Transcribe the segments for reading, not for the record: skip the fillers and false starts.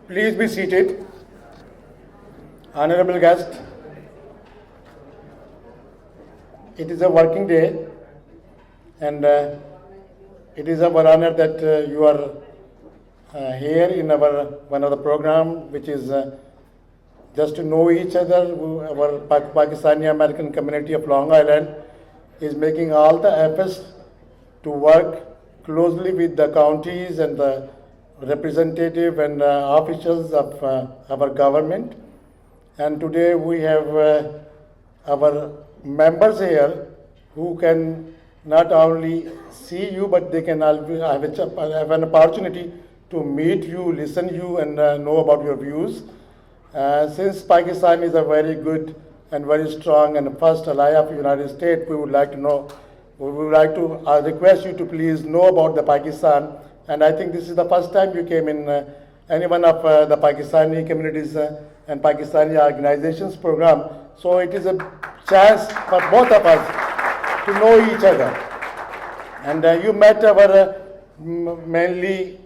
Please be seated. Honorable guest, it is a working day, and it is our honor that you are here in our one of the program, which is just to know each other. Our Pakistani-American community of Long Island is making all the efforts to work closely with the counties and the representative and officials of our government. And today we have our members here who can not only see you, but they can have an opportunity to meet you, listen you, and know about your views. Since Pakistan is a very good and very strong and first ally of the United States, we would like to request you to please know about the Pakistan. And I think this is the first time you came in any one of the Pakistani communities and Pakistani organizations program. So it is a chance for both of us to know each other. And you met our mainly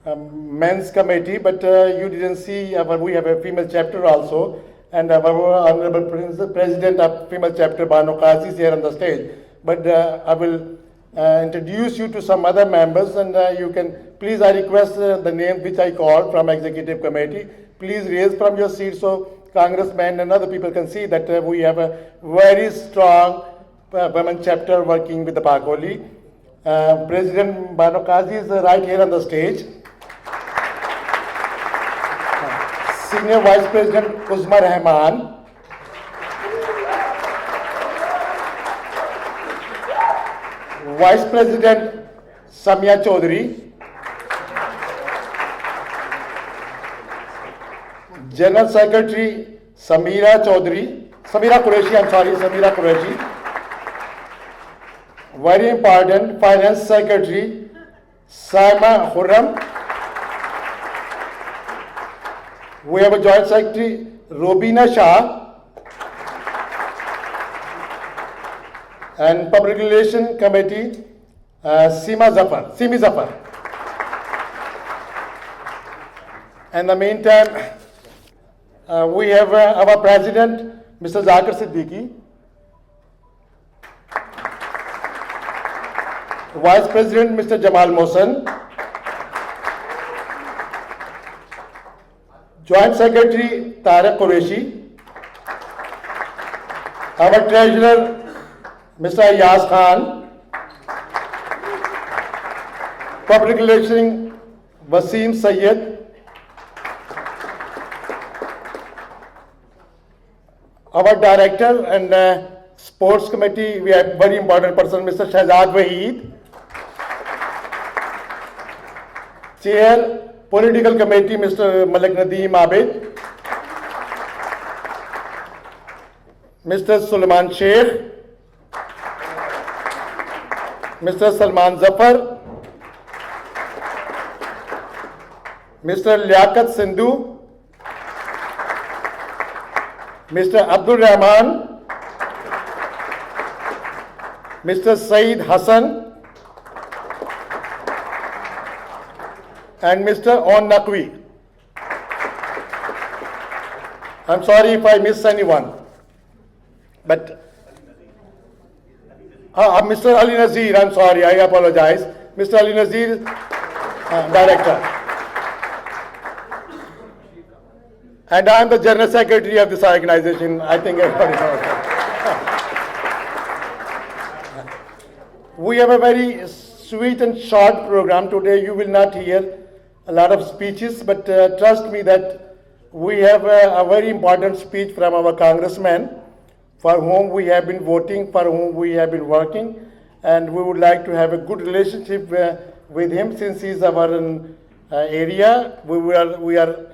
men's committee, but you didn't see we have a female chapter also. And our Honorable President of female chapter, Bano Qazi, is here on the stage. But I will introduce you to some other members, and you can, please, I request the name which I called from executive committee, please raise from your seat so Congressman and other people can see that we have a very strong women chapter working with the Pacoli. President Bano Qazi is right here on the stage. Senior Vice President Uzma Rahman. Vice President Samia Chaudhary. General Secretary Samira Qureshi. Very important, Finance Secretary Saima Khurram. We have a Joint Secretary Robina Shah. And Public Relations Committee Simi Zafar. In the meantime, we have our President, Mr. Zakir Siddiqui, Vice President, Mr. Jamal Mohsen, Joint Secretary Tariq Qureshi, our Treasurer, Mr. Ayaz Khan, Public Relations Wasim Sayyed, our Director and Sports Committee, we have very important person, Mr. Shahzad Waheed, Chair, Political Committee, Mr. Malik Nadeem Abid, Mr. Sulaiman Sheikh, Mr. Salman Zafar, Mr. Liaquat Sindhu, Mr. Abdul Rahman, Mr. Saeed Hassan, and Mr. On Naqvi. I'm sorry if I miss anyone, but Mr. Ali Nazir, I'm sorry, I apologize. Mr. Ali Nazir, Director. And I'm the General Secretary of this organization. I think everybody knows that. We have a very sweet and short program today. You will not hear a lot of speeches, but trust me that we have a very important speech from our Congressman, for whom we have been voting, for whom we have been working, and we would like to have a good relationship with him since he's our area. We are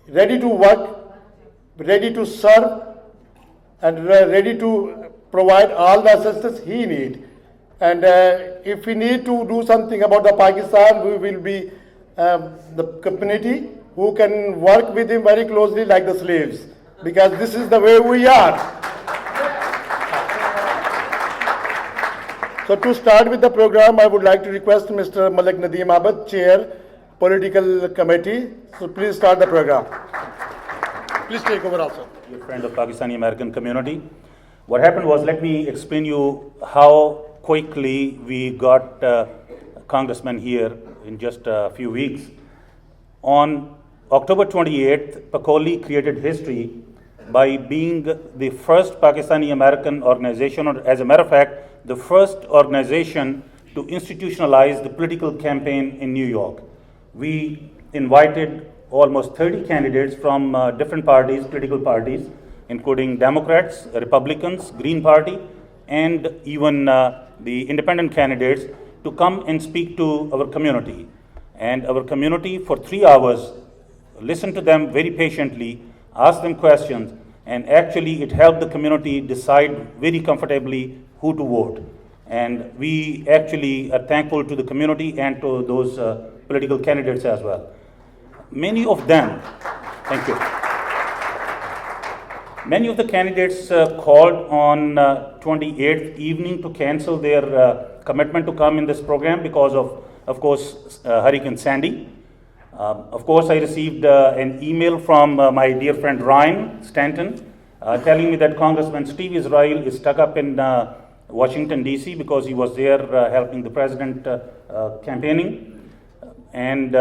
ready to work, ready to serve, and ready to provide all the assistance he needs. And if we need to do something about the Pakistan, we will be the community who can work with him very closely like the slaves, because this is the way we are. So to start with the program, I would like to request Mr. Malik Nadeem Abid, Chair, political committee. So please start the program. Please take over also. Dear friend of Pakistani-American community, what happened was, let me explain you how quickly we got Congressman here in just a few weeks. On October 28th, Pacoli created history by being the first Pakistani-American organization, or as a matter of fact, the first organization to institutionalize the political campaign in New York. We invited almost 30 candidates from different parties, political parties, including Democrats, Republicans, Green Party, and even the independent candidates to come and speak to our community. And our community for 3 hours listened to them very patiently, asked them questions, and actually it helped the community decide very comfortably who to vote. And we actually are thankful to the community and to those political candidates as well. Many of them, thank you. Many of the candidates called on 28th evening to cancel their commitment to come in this program because of course, Hurricane Sandy. Of course, I received an email from my dear friend Ryan Stanton telling me that Congressman Steve Israel is stuck up in Washington, D.C. because he was there helping the president campaigning. And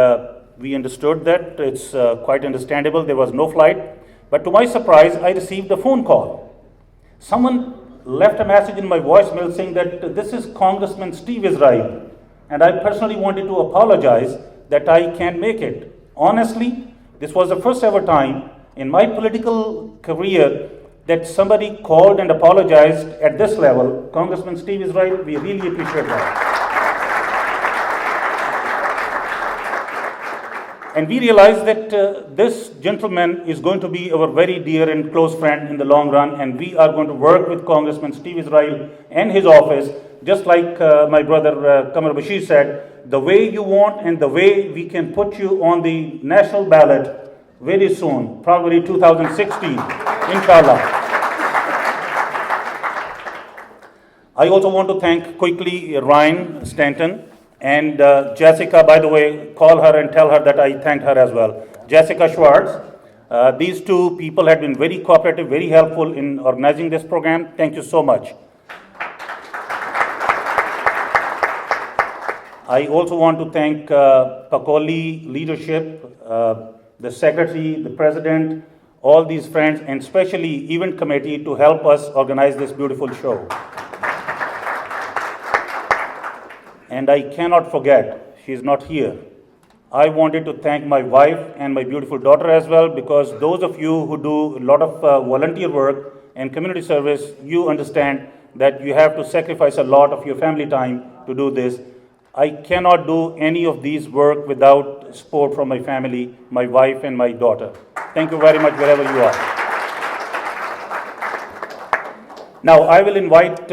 we understood that. It's quite understandable. There was no flight. But to my surprise, I received a phone call. Someone left a message in my voicemail saying that this is Congressman Steve Israel. And I personally wanted to apologize that I can't make it. Honestly, this was the first ever time in my political career that somebody called and apologized at this level. Congressman Steve Israel, we really appreciate that. And we realized that this gentleman is going to be our very dear and close friend in the long run, and we are going to work with Congressman Steve Israel and his office, just like my brother Kamar Bashir said, the way you want and the way we can put you on the national ballot very soon, probably 2016, inshallah. I also want to thank quickly Ryan Stanton and Jessica. By the way, call her and tell her that I thanked her as well. Jessica Schwartz. These two people have been very cooperative, very helpful in organizing this program. Thank you so much. I also want to thank Pacoli leadership, the secretary, the president, all these friends, and especially event committee to help us organize this beautiful show. And I cannot forget, she's not here. I wanted to thank my wife and my beautiful daughter as well, because those of you who do a lot of volunteer work and community service, you understand that you have to sacrifice a lot of your family time to do this. I cannot do any of these work without support from my family, my wife and my daughter. Thank you very much wherever you are. Now I will invite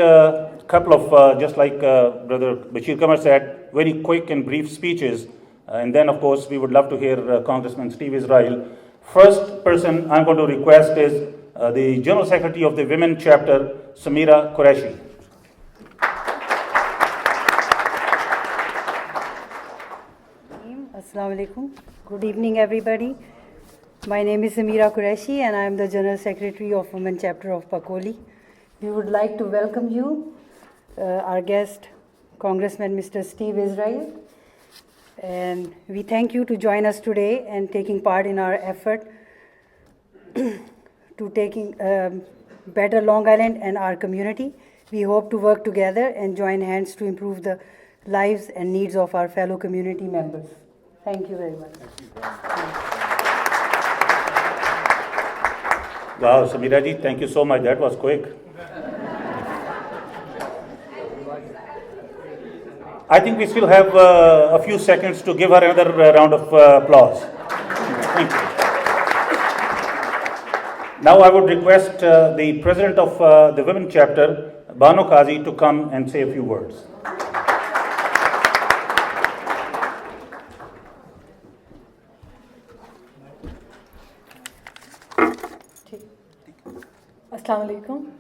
couple of, just like Brother Bashir Kamar said, very quick and brief speeches. And then, of course, we would love to hear Congressman Steve Israel. First person I'm going to request is the General Secretary of the Women Chapter, Samira Qureshi. Assalamu alaikum. Good evening, everybody. My name is Samira Qureshi, and I am the General Secretary of Women Chapter of Pacoli. We would like to welcome you, our guest, Congressman Mr. Steve Israel. And we thank you to join us today and taking part in our effort to taking better Long Island and our community. We hope to work together and join hands to improve the lives and needs of our fellow community members. Thank you very much. Wow, Samira ji, thank you so much. That was quick. I think we still have a few seconds to give her another round of applause. Thank you. Now I would request the president of the Women Chapter, Bano Qazi, to come and say a few words. Assalamu alaikum.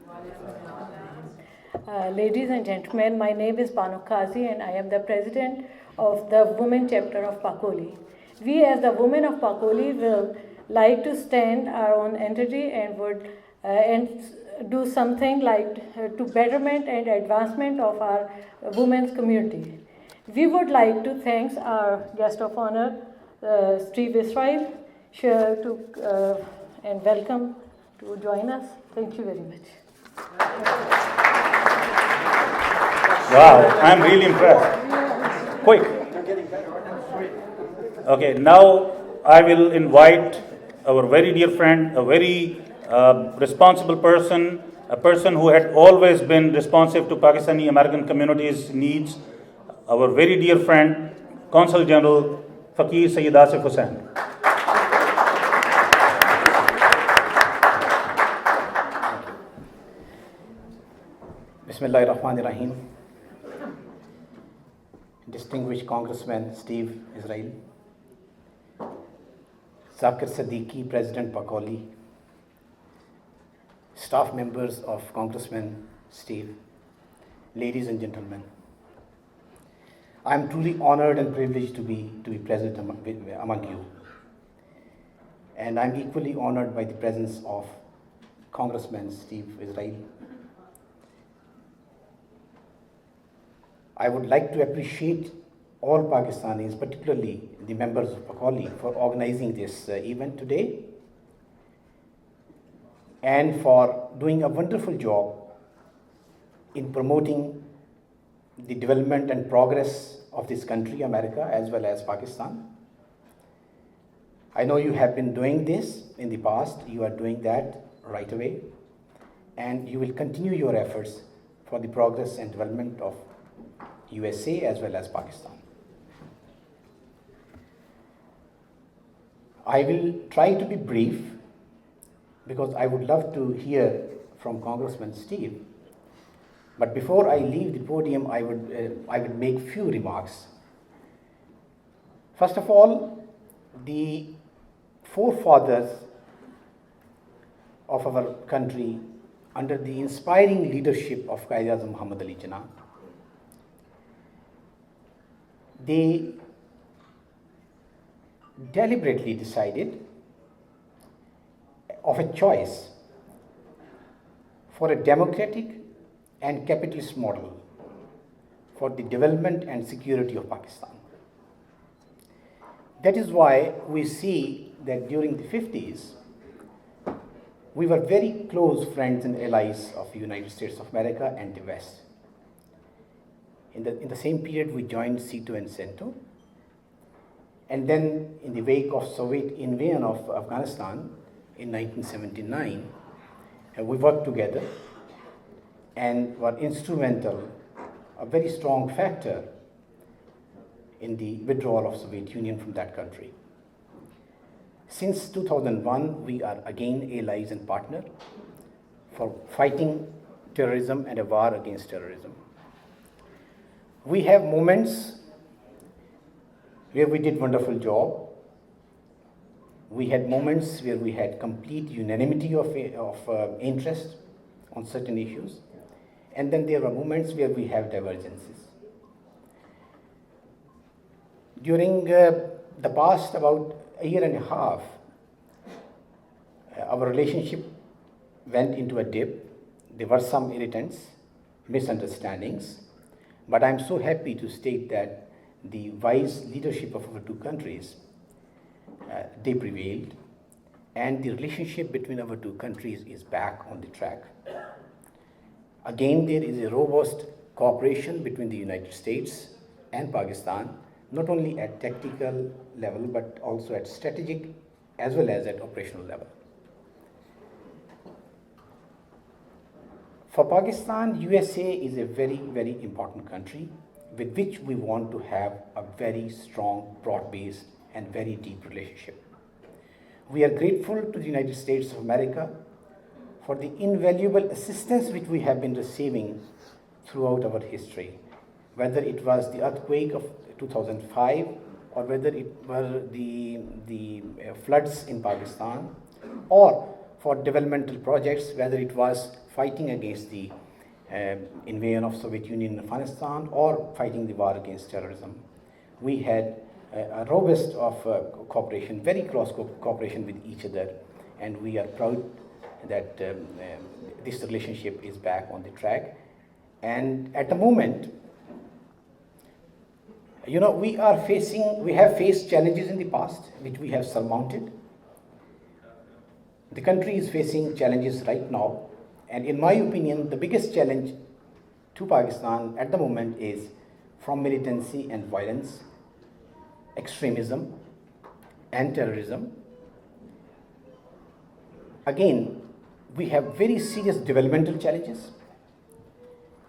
Ladies and gentlemen, my name is Bano Qazi and I am the president of the Women Chapter of Pacoli. We as the women of Pacoli will like to stand our own entity and would do something like to betterment and advancement of our women's community. We would like to thank our guest of honor, Steve Israel, and welcome to join us. Thank you very much. Wow, I'm really impressed. Quick. Okay, now I will invite our very dear friend, a very responsible person, a person who had always been responsive to Pakistani-American community's needs, our very dear friend, Consul General Fakir Sayyid Asif Hussain. Bismillahirrahmanirrahim. Distinguished Congressman Steve Israel, Zakir Siddiqui, President Pacoli, staff members of Congressman Steve, ladies and gentlemen, I am truly honored and privileged to be present among you. And I am equally honored by the presence of Congressman Steve Israel. I would like to appreciate all Pakistanis, particularly the members of Pacoli, for organizing this event today and for doing a wonderful job in promoting the development and progress of this country, America, as well as Pakistan. I know you have been doing this in the past, you are doing that right away, and you will continue your efforts for the progress and development of USA as well as Pakistan. I will try to be brief because I would love to hear from Congressman Steve. But before I leave the podium, I would make few remarks. First of all, the forefathers of our country, under the inspiring leadership of Quaid-e-Azam Muhammad Ali Jinnah, they deliberately decided of a choice for a democratic and capitalist model for the development and security of Pakistan. That is why we see that during the 50s, we were very close friends and allies of the United States of America and the West. In the same period, we joined SEATO and CENTO. And then in the wake of Soviet invasion of Afghanistan in 1979, we worked together and were instrumental, a very strong factor in the withdrawal of Soviet Union from that country. Since 2001, we are again allies and partners for fighting terrorism and a war against terrorism. We have moments where we did wonderful job. We had moments where we had complete unanimity of interest on certain issues. And then there were moments where we have divergences. During the past about a year and a half, our relationship went into a dip. There were some irritants, misunderstandings, but I'm so happy to state that the wise leadership of our two countries, they prevailed, and the relationship between our two countries is back on the track. Again, there is a robust cooperation between the United States and Pakistan, not only at tactical level, but also at strategic as well as at operational level. For Pakistan, USA is a very, very important country with which we want to have a very strong, broad-based and very deep relationship. We are grateful to the United States of America for the invaluable assistance which we have been receiving throughout our history, whether it was the earthquake of 2005 or whether it were the floods in Pakistan, or for developmental projects, whether it was fighting against the invasion of Soviet Union in Afghanistan or fighting the war against terrorism. We had a robust of cooperation, very close cooperation with each other, and we are proud that this relationship is back on the track. And at the moment, you know, we have faced challenges in the past which we have surmounted. The country is facing challenges right now, and in my opinion, the biggest challenge to Pakistan at the moment is from militancy and violence, extremism, and terrorism. Again, we have very serious developmental challenges.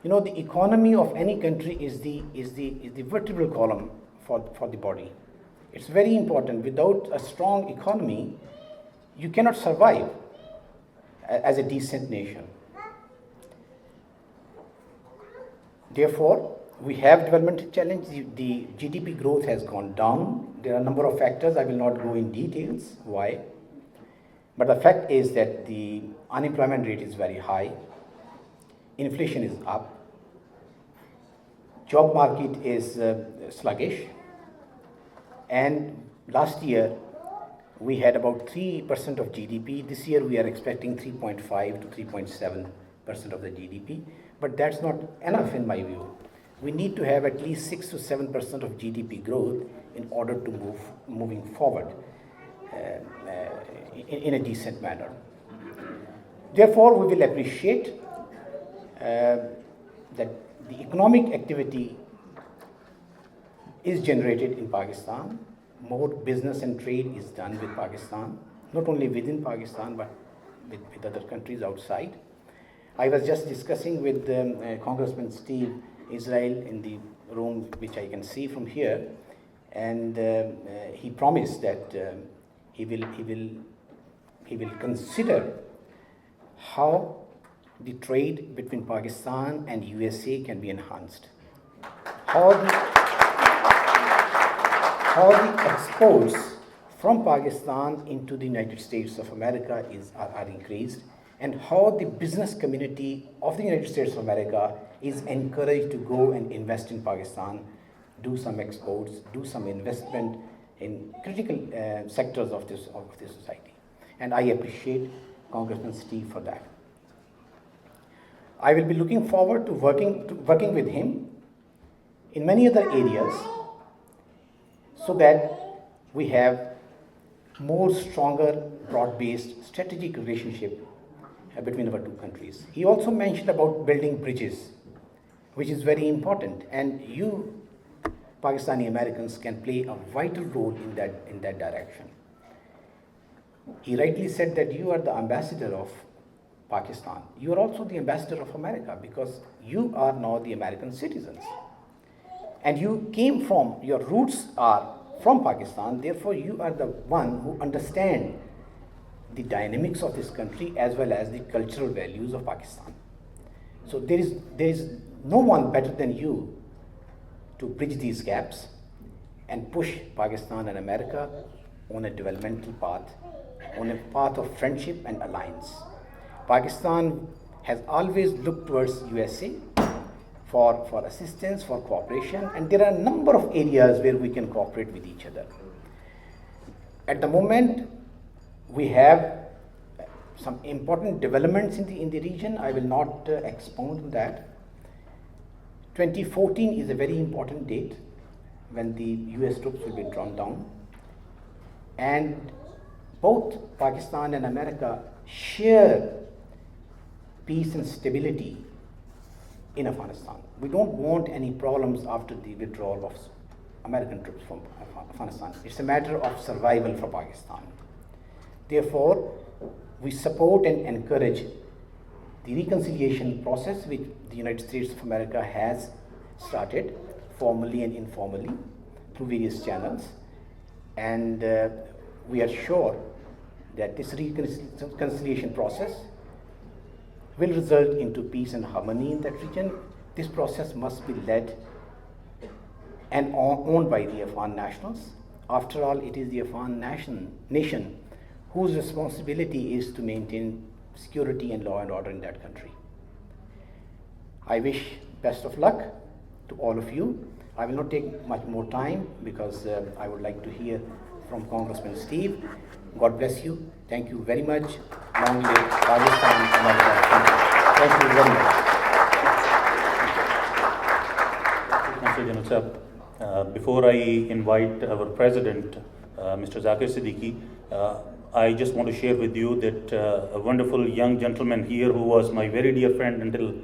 You know, the economy of any country is the vertebral column for the body. It's very important. Without a strong economy, you cannot survive as a decent nation. Therefore, we have developmental challenges. The GDP growth has gone down. There are a number of factors. I will not go in details why. But the fact is that the unemployment rate is very high. Inflation is up. Job market is sluggish. And last year, we had about 3% of GDP. This year, we are expecting 3.5 to 3.7% of the GDP. But that's not enough in my view. We need to have at least 6 to 7% of GDP growth in order to moving forward in a decent manner. Therefore, we will appreciate that the economic activity is generated in Pakistan. More business and trade is done with Pakistan, not only within Pakistan, but with other countries outside. I was just discussing with Congressman Steve Israel in the room, which I can see from here, and he promised that he will consider how the trade between Pakistan and USA can be enhanced, how the exports from Pakistan into the United States of America are increased, and how the business community of the United States of America is encouraged to go and invest in Pakistan, do some exports, do some investment in critical sectors of this society. And I appreciate Congressman Steve for that. I will be looking forward to working with him in many other areas so that we have more stronger, broad-based strategic relationship between our two countries. He also mentioned about building bridges, which is very important, and you Pakistani-Americans can play a vital role in that direction. He rightly said that you are the ambassador of Pakistan. You are also the ambassador of America because you are now the American citizens. And your roots are from Pakistan, therefore you are the one who understand the dynamics of this country as well as the cultural values of Pakistan. So there is no one better than you to bridge these gaps and push Pakistan and America on a developmental path, on a path of friendship and alliance. Pakistan has always looked towards USA for assistance, for cooperation, and there are a number of areas where we can cooperate with each other. At the moment, we have some important developments in the region. I will not expound on that. 2014 is a very important date when the US troops will be drawn down. And both Pakistan and America share peace and stability in Afghanistan. We don't want any problems after the withdrawal of American troops from Afghanistan. It's a matter of survival for Pakistan. Therefore, we support and encourage the reconciliation process which the United States of America has started formally and informally through various channels. And we are sure that this reconciliation process will result into peace and harmony in that region. This process must be led and owned by the Afghan nationals. After all, it is the Afghan nation whose responsibility is to maintain security and law and order in that country. I wish best of luck to all of you. I will not take much more time because I would like to hear from Congressman Steve. God bless you. Thank you very much. Long live Pakistan. Thank you very much. Thank you, General Sahab. Before I invite our President, Mr. Zakir Siddiqui, I just want to share with you that a wonderful young gentleman here who was my very dear friend until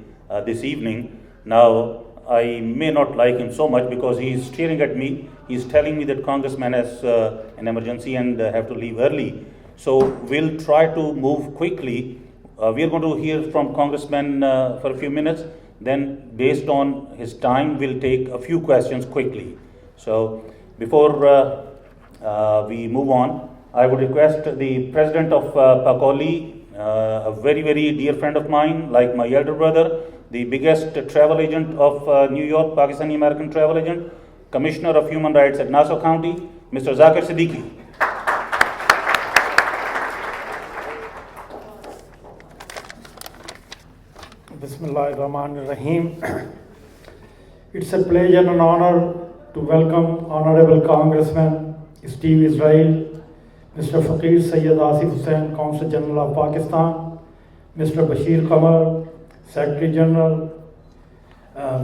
this evening. Now, I may not like him so much because he is staring at me. He is telling me that Congressman has an emergency and have to leave early. So we'll try to move quickly. We are going to hear from Congressman for a few minutes. Then, based on his time, we'll take a few questions quickly. So before we move on, I would request the President of Pacoli, a very, very dear friend of mine, like my elder brother, the biggest travel agent of New York, Pakistani-American travel agent, Commissioner of Human Rights at Nassau County, Mr. Zakir Siddiqui. Bismillahirrahmanirrahim. It's a pleasure and honor to welcome Honorable Congressman Steve Israel, Mr. Faqir Sayyid Asif Hussain, Consul General of Pakistan, Mr. Bashir Qamar, Secretary General,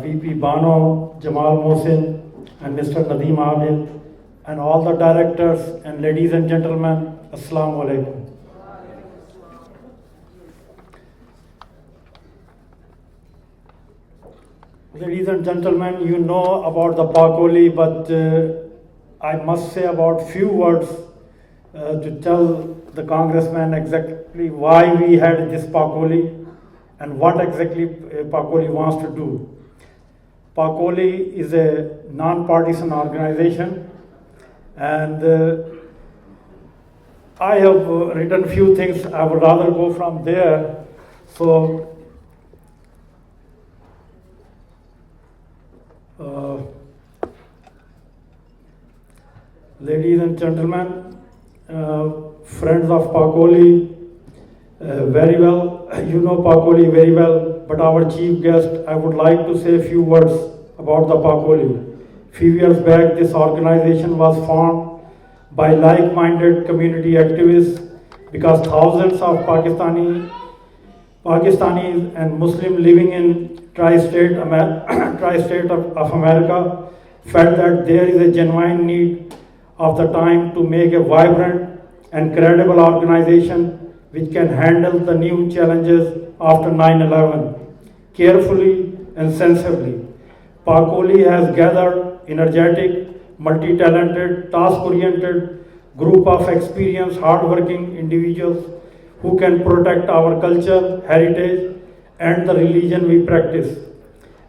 VP Bano, Jamal Mohsin, and Mr. Nadeem Abid, and all the directors and ladies and gentlemen, Assalamu alaikum. Ladies and gentlemen, you know about the Pacoli, but I must say about few words to tell the Congressman exactly why we had this Pacoli and what exactly Pacoli wants to do. Pacoli is a non-partisan organization, and I have written few things. I would rather go from there. So, ladies and gentlemen, friends of Pacoli, very well, you know Pacoli very well, but our chief guest, I would like to say a few words about the Pacoli. Few years back, this organization was formed by like-minded community activists because thousands of Pakistanis and Muslims living in tri-state of America felt that there is a genuine need of the time to make a vibrant and credible organization which can handle the new challenges after 9/11 carefully and sensibly. Pacoli has gathered energetic, multi-talented, task-oriented group of experienced, hard-working individuals who can protect our culture, heritage, and the religion we practice.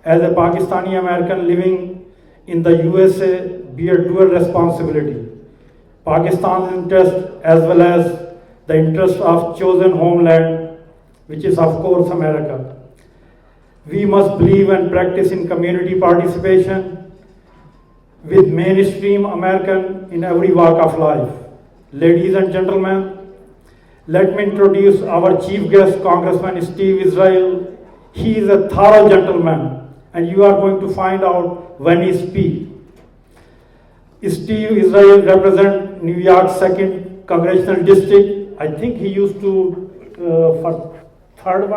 As a Pakistani-American living in the USA, bear dual responsibility. Pakistan's interest as well as the interest of chosen homeland, which is of course America. We must believe and practice in community participation with mainstream American in every walk of life. Ladies and gentlemen, let me introduce our chief guest, Congressman Steve Israel. He is a thorough gentleman, and you are going to find out when he speaks. Steve Israel represents New York's 2nd Congressional District. I think he used to for third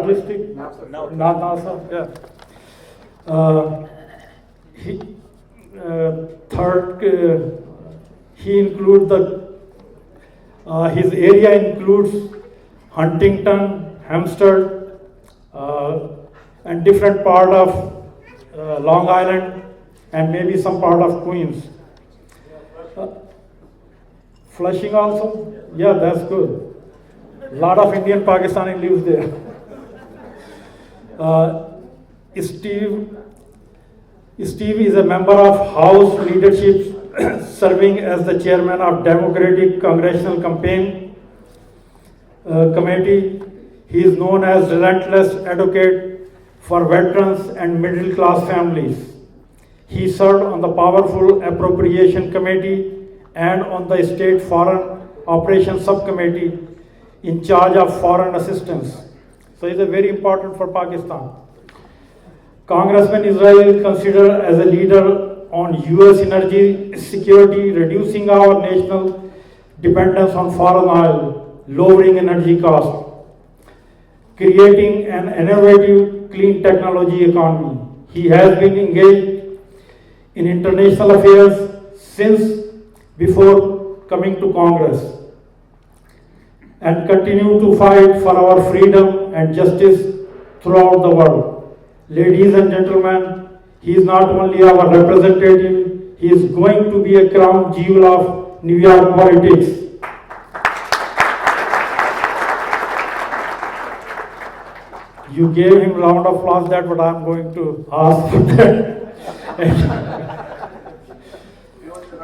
district. Not NASA. Yeah. He includes his area includes Huntington, Hempstead, and different part of Long Island, and maybe some part of Queens. Flushing also? Yeah, that's good. A lot of Indian Pakistani lives there. Steve is a member of House leadership, serving as the chairman of Democratic Congressional Campaign Committee. He is known as relentless advocate for veterans and middle class families. He served on the powerful Appropriation Committee and on the State Foreign Operations Subcommittee in charge of foreign assistance. So he's very important for Pakistan. Congressman Israel is considered as a leader on US energy security, reducing our national dependence on foreign oil, lowering energy costs, creating an innovative clean technology economy. He has been engaged in international affairs since before coming to Congress and continue to fight for our freedom and justice throughout the world. Ladies and gentlemen, he is not only our representative, he is going to be a crown jewel of New York politics. You gave him a round of applause, that's what I'm going to ask for that.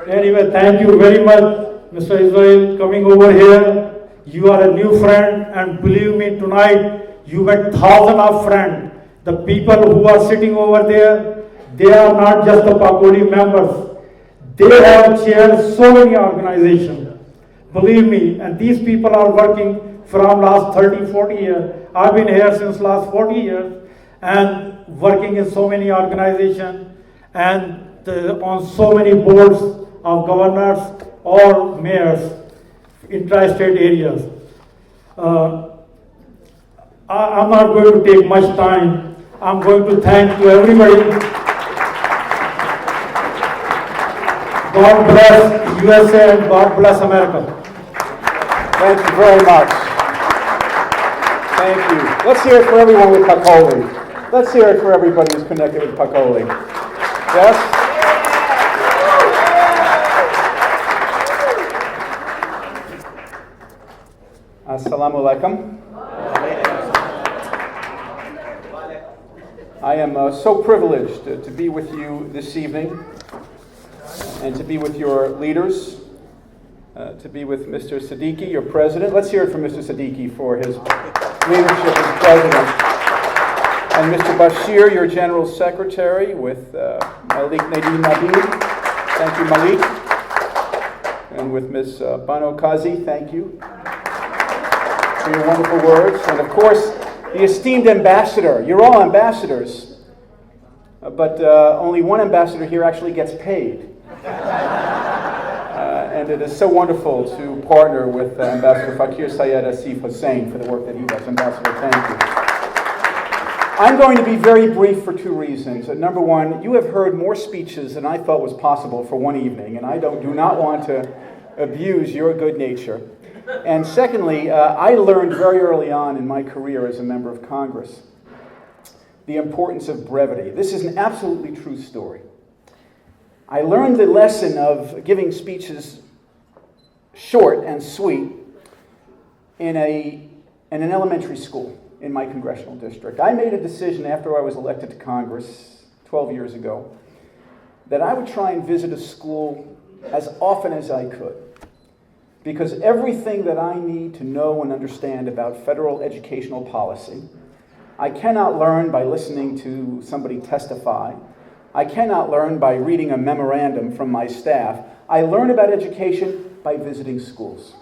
Anyway, thank you very much, Mr. Israel, coming over here. You are a new friend, and believe me, tonight you met thousands of friends. The people who are sitting over there, they are not just the Pacoli members. They have chaired so many organizations. Believe me, and these people are working from last 30, 40 years. I've been here since last 40 years and working in so many organizations and on so many boards of governors or mayors in tri-state areas. I'm not going to take much time. I'm going to thank to everybody. God bless USA and God bless America. Thank you very much. Thank you. Let's hear it for everyone with Pacoli. Let's hear it for everybody who's connected with Pacoli. Yes? Assalamu alaikum. I am so privileged to be with you this evening and to be with your leaders, to be with Mr. Siddiqui, your president. Let's hear it from Mr. Siddiqui for his leadership as president. And Mr. Bashir, your general secretary, with Malik Nadim Nadim. Thank you, Malik. And with Ms. Bano Kazi, thank you for your wonderful words. And of course, the esteemed ambassador. You're all ambassadors, but only one ambassador here actually gets paid. And it is so wonderful to partner with Ambassador Fakir Syed Asif Hussain for the work that he does. Ambassador, thank you. I'm going to be very brief for two reasons. Number one, you have heard more speeches than I thought was possible for one evening, and I do not want to abuse your good nature. And secondly, I learned very early on in my career as a member of Congress the importance of brevity. This is an absolutely true story. I learned the lesson of giving speeches short and sweet in an elementary school in my congressional district. I made a decision after I was elected to Congress 12 years ago that I would try and visit a school as often as I could, because everything that I need to know and understand about federal educational policy, I cannot learn by listening to somebody testify. I cannot learn by reading a memorandum from my staff. I learn about education by visiting schools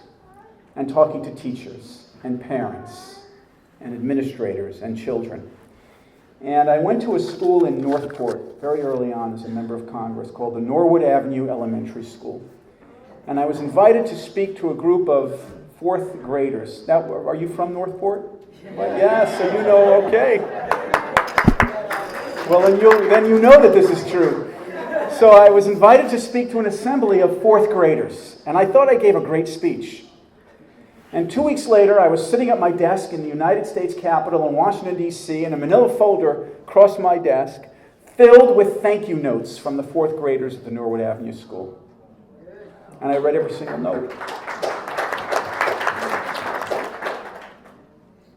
and talking to teachers and parents and administrators and children. And I went to a school in Northport very early on as a member of Congress called the Norwood Avenue Elementary School. And I was invited to speak to a group of fourth graders. Now, are you from Northport? Well, yes, so you know, okay. Well, then you know that this is true. So I was invited to speak to an assembly of fourth graders, and I thought I gave a great speech. And 2 weeks later, I was sitting at my desk in the United States Capitol in Washington, D.C., and a manila folder crossed my desk filled with thank you notes from the fourth graders at the Norwood Avenue School. And I read every single note.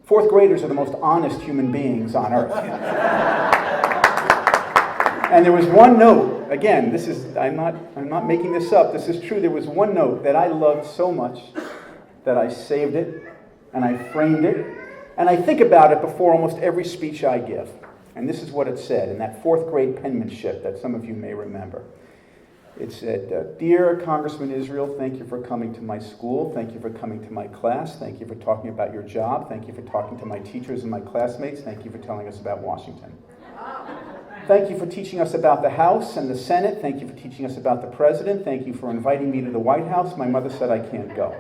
Fourth graders are the most honest human beings on earth. And there was one note, again, I'm not making this up, this is true, there was one note that I loved so much that I saved it, and I framed it, and I think about it before almost every speech I give. And this is what it said in that fourth grade penmanship that some of you may remember. It said, "Dear Congressman Israel, thank you for coming to my school. Thank you for coming to my class. Thank you for talking about your job. Thank you for talking to my teachers and my classmates. Thank you for telling us about Washington." Thank you for teaching us about the House and the Senate. Thank you for teaching us about the President. Thank you for inviting me to the White House. My mother said I can't go.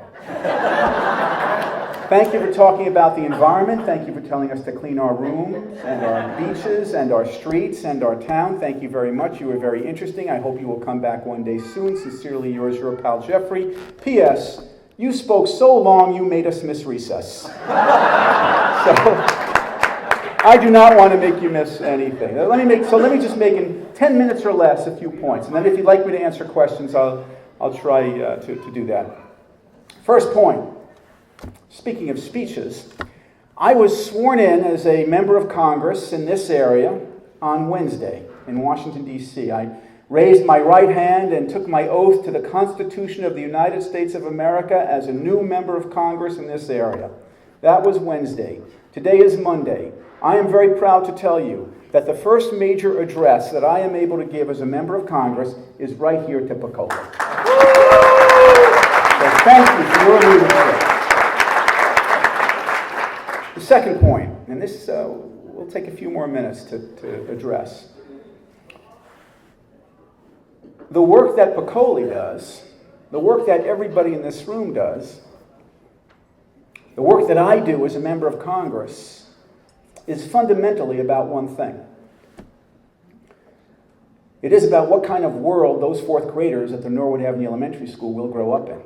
Thank you for talking about the environment. Thank you for telling us to clean our rooms and our beaches and our streets and our town. Thank you very much. You were very interesting. I hope you will come back one day soon. Sincerely yours, your pal Jeffrey. P.S. You spoke so long you made us miss recess. So I do not want to make you miss anything. Let me just make in 10 minutes or less a few points. And then if you'd like me to answer questions, I'll try to do that. First point. Speaking of speeches, I was sworn in as a member of Congress in this area on Wednesday in Washington, D.C. I raised my right hand and took my oath to the Constitution of the United States of America as a new member of Congress in this area. That was Wednesday. Today is Monday. I am very proud to tell you that the first major address that I am able to give as a member of Congress is right here to Pacoli. So thank you for your leadership. The second point, and this will take a few more minutes to address. The work that Pacoli does, the work that everybody in this room does, the work that I do as a member of Congress is fundamentally about one thing. It is about what kind of world those fourth graders at the Norwood Avenue Elementary School will grow up in,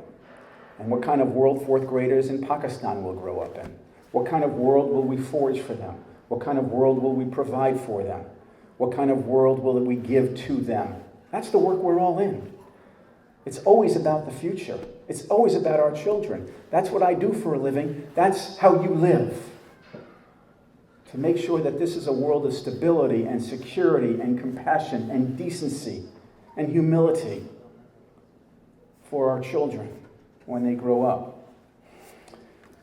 and what kind of world fourth graders in Pakistan will grow up in. What kind of world will we forge for them? What kind of world will we provide for them? What kind of world will we give to them? That's the work we're all in. It's always about the future. It's always about our children. That's what I do for a living. That's how you live. To make sure that this is a world of stability and security and compassion and decency and humility for our children when they grow up.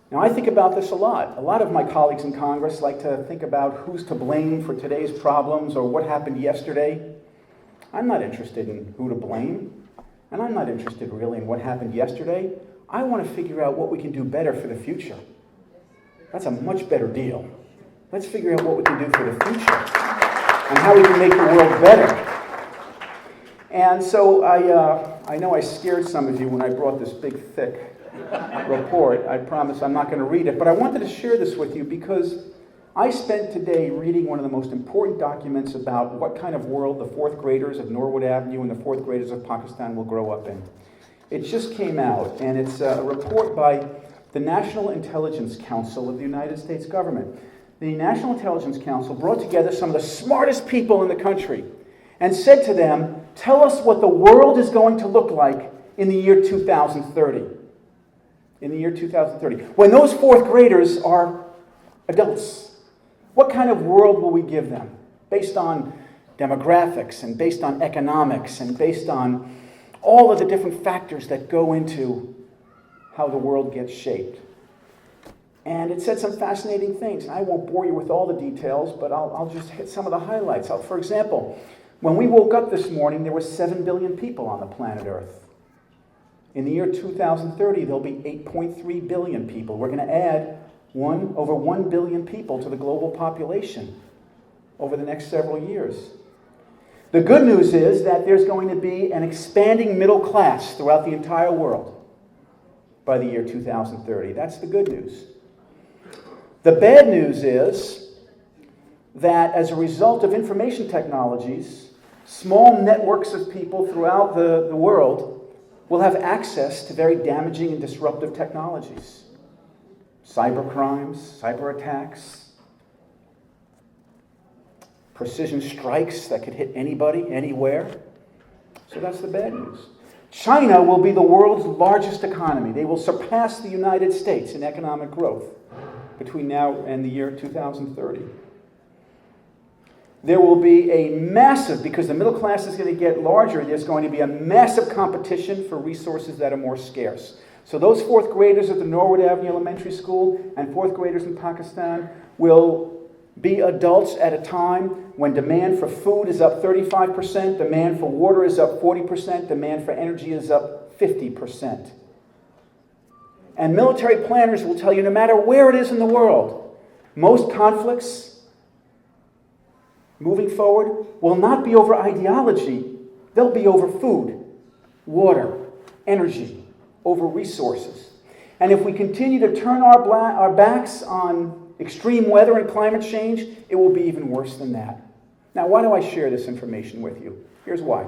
Now, I think about this a lot. A lot of my colleagues in Congress like to think about who's to blame for today's problems or what happened yesterday. I'm not interested in who to blame, and I'm not interested really in what happened yesterday. I want to figure out what we can do better for the future. That's a much better deal. Let's figure out what we can do for the future and how we can make the world better. And so I know I scared some of you when I brought this big, thick report. I promise I'm not going to read it, but I wanted to share this with you because I spent today reading one of the most important documents about what kind of world the fourth graders of Norwood Avenue and the fourth graders of Pakistan will grow up in. It just came out, and it's a report by the National Intelligence Council of the United States government. The National Intelligence Council brought together some of the smartest people in the country and said to them, tell us what the world is going to look like in the year 2030. In the year 2030. When those fourth graders are adults, what kind of world will we give them? Based on demographics and based on economics and based on all of the different factors that go into how the world gets shaped. And it said some fascinating things. I won't bore you with all the details, but I'll just hit some of the highlights. For example, when we woke up this morning, there were 7 billion people on the planet Earth. In the year 2030, there'll be 8.3 billion people. We're going to add over 1 billion people to the global population over the next several years. The good news is that there's going to be an expanding middle class throughout the entire world by the year 2030. That's the good news. The bad news is that as a result of information technologies, small networks of people throughout the world will have access to very damaging and disruptive technologies. Cyber crimes, cyber attacks, precision strikes that could hit anybody, anywhere. So that's the bad news. China will be the world's largest economy. They will surpass the United States in economic growth between now and the year 2030. There will be a massive, because the middle class is going to get larger, there's going to be a massive competition for resources that are more scarce. So those fourth graders at the Norwood Avenue Elementary School and fourth graders in Pakistan will be adults at a time when demand for food is up 35%, demand for water is up 40%, demand for energy is up 50%. And military planners will tell you no matter where it is in the world, most conflicts moving forward will not be over ideology. They'll be over food, water, energy, over resources. And if we continue to turn our backs on extreme weather and climate change, it will be even worse than that. Now, why do I share this information with you? Here's why.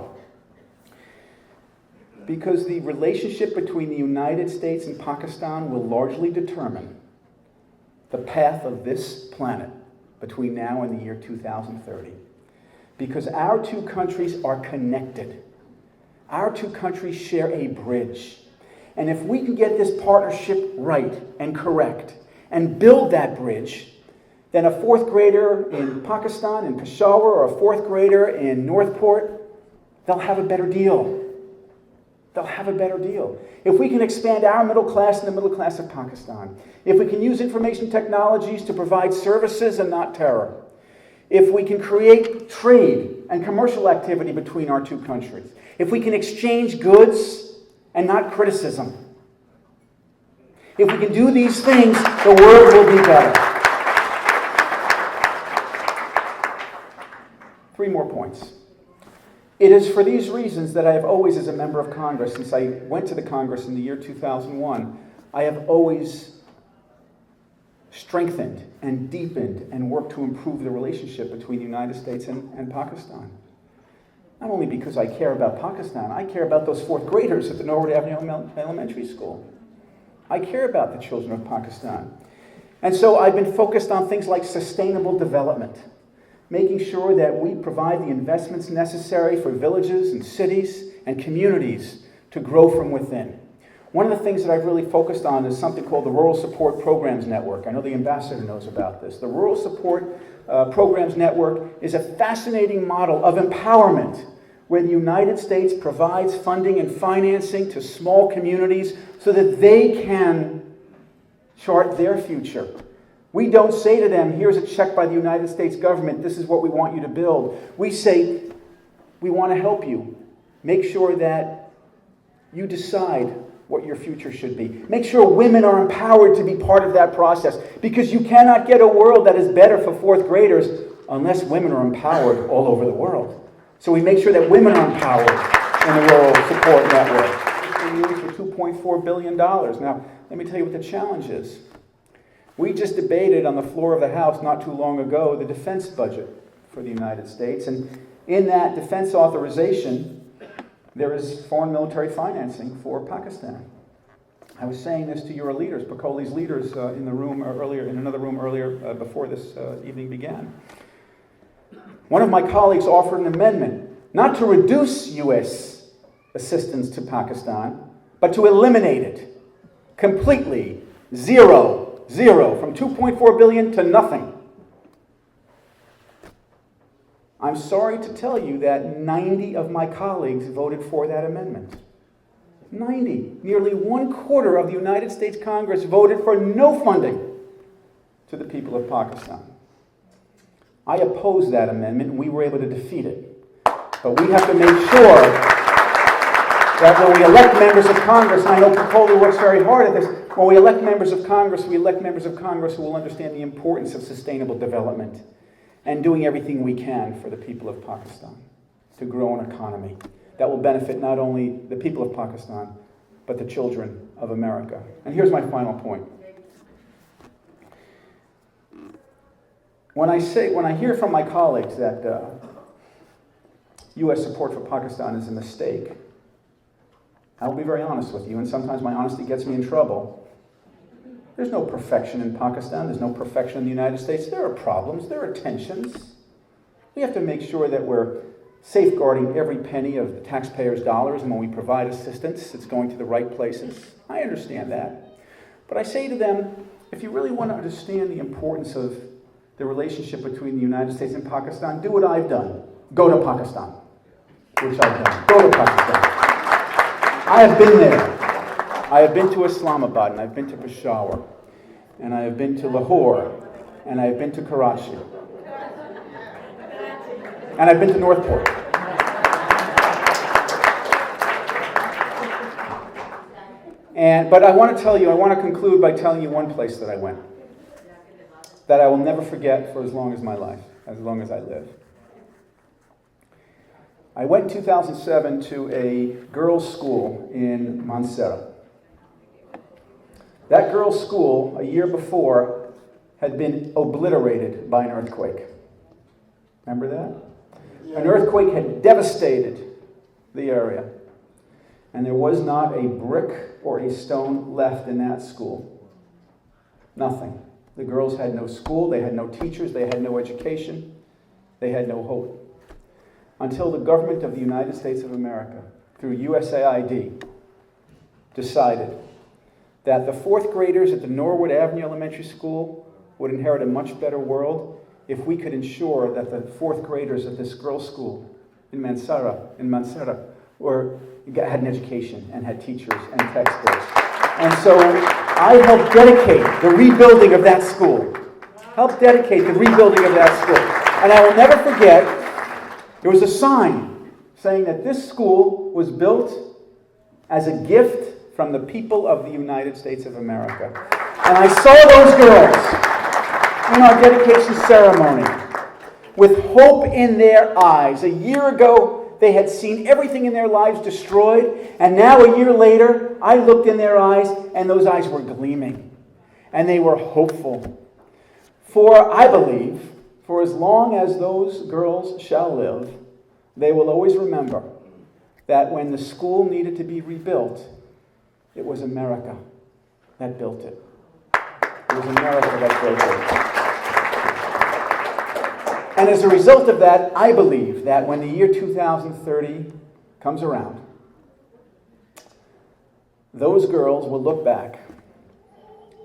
Because the relationship between the United States and Pakistan will largely determine the path of this planet between now and the year 2030. Because our two countries are connected. Our two countries share a bridge. And if we can get this partnership right and correct and build that bridge, then a fourth grader in Pakistan, in Peshawar, or a fourth grader in Northport, they'll have a better deal. They'll have a better deal. If we can expand our middle class and the middle class of Pakistan, if we can use information technologies to provide services and not terror, if we can create trade and commercial activity between our two countries, if we can exchange goods and not criticism, if we can do these things, the world will be better. 3 more points. It is for these reasons that I have always, as a member of Congress, since I went to the Congress in the year 2001, I have always strengthened and deepened and worked to improve the relationship between the United States and Pakistan. Not only because I care about Pakistan, I care about those fourth graders at the Norwood Avenue Elementary School. I care about the children of Pakistan. And so I've been focused on things like sustainable development, making sure that we provide the investments necessary for villages and cities and communities to grow from within. One of the things that I've really focused on is something called the Rural Support Programs Network. I know the ambassador knows about this. The Rural Support Programs Network is a fascinating model of empowerment where the United States provides funding and financing to small communities so that they can chart their future. We don't say to them, here's a check by the United States government, this is what we want you to build. We say, we want to help you. Make sure that you decide what your future should be. Make sure women are empowered to be part of that process, because you cannot get a world that is better for fourth graders unless women are empowered all over the world. So we make sure that women are empowered in the Rural Support Network. It's for $2.4 billion. Now, let me tell you what the challenge is. We just debated on the floor of the House not too long ago the defense budget for the United States. And in that defense authorization, there is foreign military financing for Pakistan. I was saying this to your leaders, Pacoli's leaders, in the room earlier, in another room earlier before this evening began. One of my colleagues offered an amendment not to reduce U.S. assistance to Pakistan, but to eliminate it completely, zero, from $2.4 billion to nothing. I'm sorry to tell you that 90 of my colleagues voted for that amendment. 90. Nearly 1/4 of the United States Congress voted for no funding to the people of Pakistan. I opposed that amendment, and we were able to defeat it. But we have to make sure that when we elect members of Congress, and I know Pacoli works very hard at this, when we elect members of Congress, we elect members of Congress who will understand the importance of sustainable development and doing everything we can for the people of Pakistan to grow an economy that will benefit not only the people of Pakistan, but the children of America. And here's my final point. When I hear from my colleagues that U.S. support for Pakistan is a mistake, I'll be very honest with you, and sometimes my honesty gets me in trouble. There's no perfection in Pakistan. There's no perfection in the United States. There are problems. There are tensions. We have to make sure that we're safeguarding every penny of the taxpayers' dollars, and when we provide assistance, it's going to the right places. I understand that. But I say to them, if you really want to understand the importance of the relationship between the United States and Pakistan, do what I've done. Go to Pakistan, which I've done. Go to Pakistan. I have been there. I have been to Islamabad, and I've been to Peshawar, and I have been to Lahore, and I have been to Karachi, and I've been to Northport. But I want to conclude by telling you one place that I went, that I will never forget for as long as my life, as long as I live. I went in 2007 to a girls' school in Mansera. That girls' school, a year before, had been obliterated by an earthquake. Remember that? An earthquake had devastated the area. And there was not a brick or a stone left in that school. Nothing. The girls had no school, they had no teachers, they had no education, they had no hope. Until the government of the United States of America, through USAID, decided that the fourth graders at the Norwood Avenue Elementary School would inherit a much better world if we could ensure that the fourth graders at this girls' school in Mansera had an education and had teachers and textbooks. And so I helped dedicate the rebuilding of that school. And I will never forget, there was a sign saying that this school was built as a gift from the people of the United States of America. And I saw those girls in our dedication ceremony with hope in their eyes. A year ago, they had seen everything in their lives destroyed, and now a year later, I looked in their eyes, and those eyes were gleaming, and they were hopeful. For, I believe, for as long as those girls shall live, they will always remember that when the school needed to be rebuilt, it was America that built it. It was America that built it. And as a result of that, I believe that when the year 2030 comes around, those girls will look back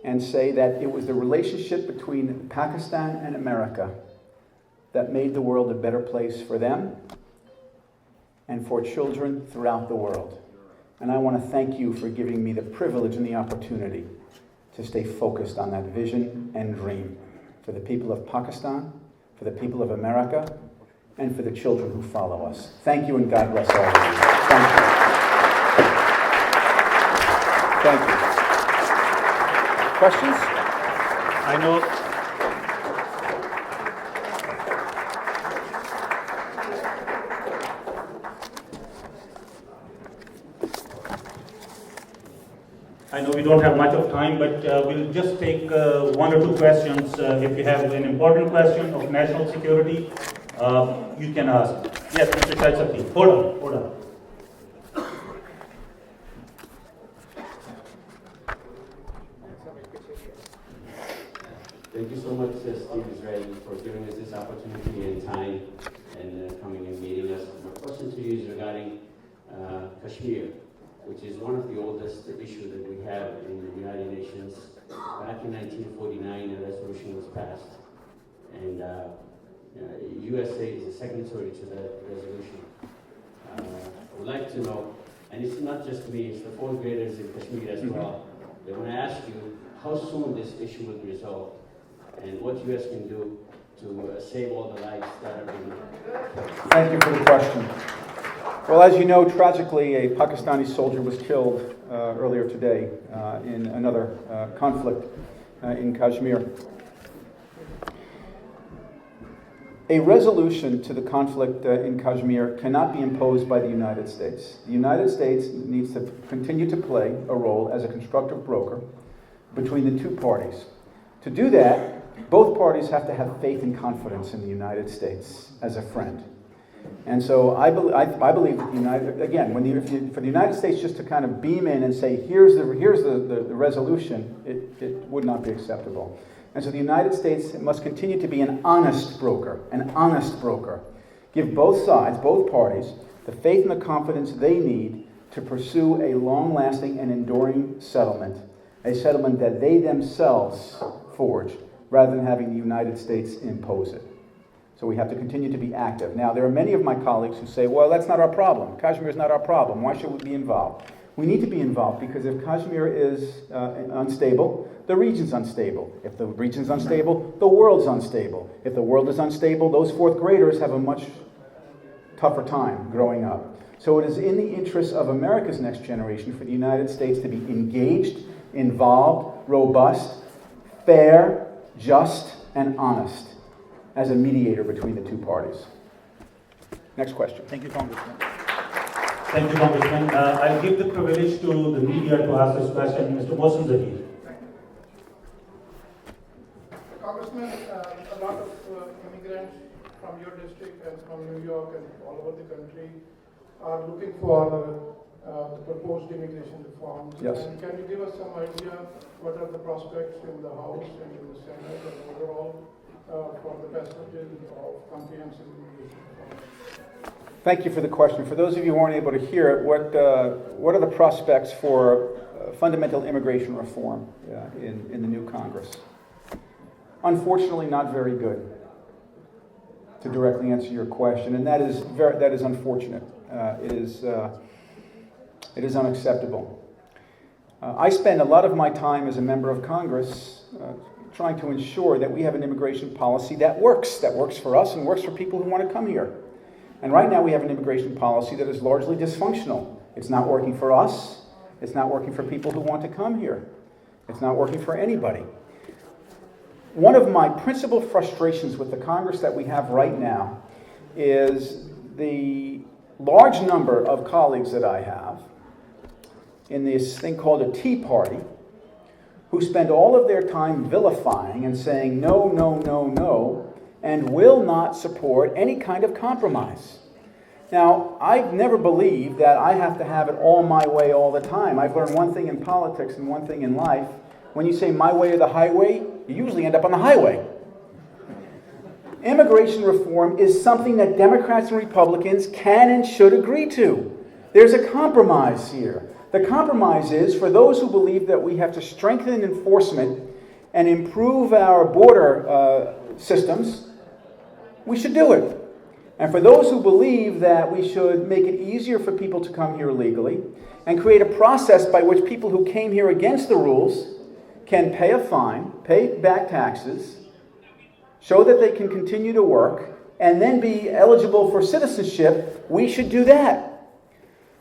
and say that it was the relationship between Pakistan and America that made the world a better place for them and for children throughout the world. And I want to thank you for giving me the privilege and the opportunity to stay focused on that vision and dream for the people of Pakistan, for the people of America, and for the children who follow us. Thank you, and God bless all of you. Thank you. Thank you. Questions? I know. I know we don't have much of time, but we'll just take one or two questions. If you have an important question of national security, you can ask. Yes, Mr. Shai. Hold on. Thank you so much, Steve Israeli, for giving us this opportunity and time and coming and meeting us. My question to you is regarding Kashmir, which is one of the oldest issues that we have in the United Nations. Back in 1949, a resolution was passed, and USA is a signatory to that resolution. I would like to know, and it's not just me, it's the fourth graders in Kashmir as well. They want to ask you how soon this issue will be resolved, and what US can do to save all the lives that are being. Thank you for the question. Well, as you know, tragically, a Pakistani soldier was killed earlier today in another conflict in Kashmir. A resolution to the conflict in Kashmir cannot be imposed by the United States. The United States needs to continue to play a role as a constructive broker between the two parties. To do that, both parties have to have faith and confidence in the United States as a friend. And so I believe that the United, again, for the United States just to kind of beam in and say, here's the resolution, it would not be acceptable. And so the United States must continue to be an honest broker. Give both sides, both parties, the faith and the confidence they need to pursue a long-lasting and enduring settlement, a settlement that they themselves forge, rather than having the United States impose it. So we have to continue to be active. Now, there are many of my colleagues who say, well, that's not our problem. Kashmir is not our problem. Why should we be involved? We need to be involved because if Kashmir is unstable, the region's unstable. If the region's unstable, the world's unstable. If the world is unstable, those fourth graders have a much tougher time growing up. So it is in the interest of America's next generation for the United States to be engaged, involved, robust, fair, just, and honest as a mediator between the two parties. Next question. Thank you, Congressman. Thank you, Congressman. I'll give the privilege to the media to ask this question. Mr. Mohsen Zahir. Congressman, a lot of immigrants from your district and from New York and all over the country are looking for the proposed immigration reforms. Yes. And can you give us some idea what are the prospects in the House and in the Senate and overall for the passage of comprehensive immigration reforms? Thank you for the question. For those of you who aren't able to hear it, what are the prospects for fundamental immigration reform in the new Congress? Unfortunately, not very good, to directly answer your question, and that is unfortunate. It is unacceptable. I spend a lot of my time as a member of Congress trying to ensure that we have an immigration policy that works for us and works for people who want to come here. And right now we have an immigration policy that is largely dysfunctional. It's not working for us. It's not working for people who want to come here. It's not working for anybody. One of my principal frustrations with the Congress that we have right now is the large number of colleagues that I have in this thing called a Tea Party who spend all of their time vilifying and saying no, no, no, no, and will not support any kind of compromise. Now, I've never believed that I have to have it all my way all the time. I've learned one thing in politics and one thing in life. When you say my way or the highway, you usually end up on the highway. Immigration reform is something that Democrats and Republicans can and should agree to. There's a compromise here. The compromise is for those who believe that we have to strengthen enforcement and improve our border systems, we should do it. And for those who believe that we should make it easier for people to come here legally and create a process by which people who came here against the rules can pay a fine, pay back taxes, show that they can continue to work, and then be eligible for citizenship, we should do that.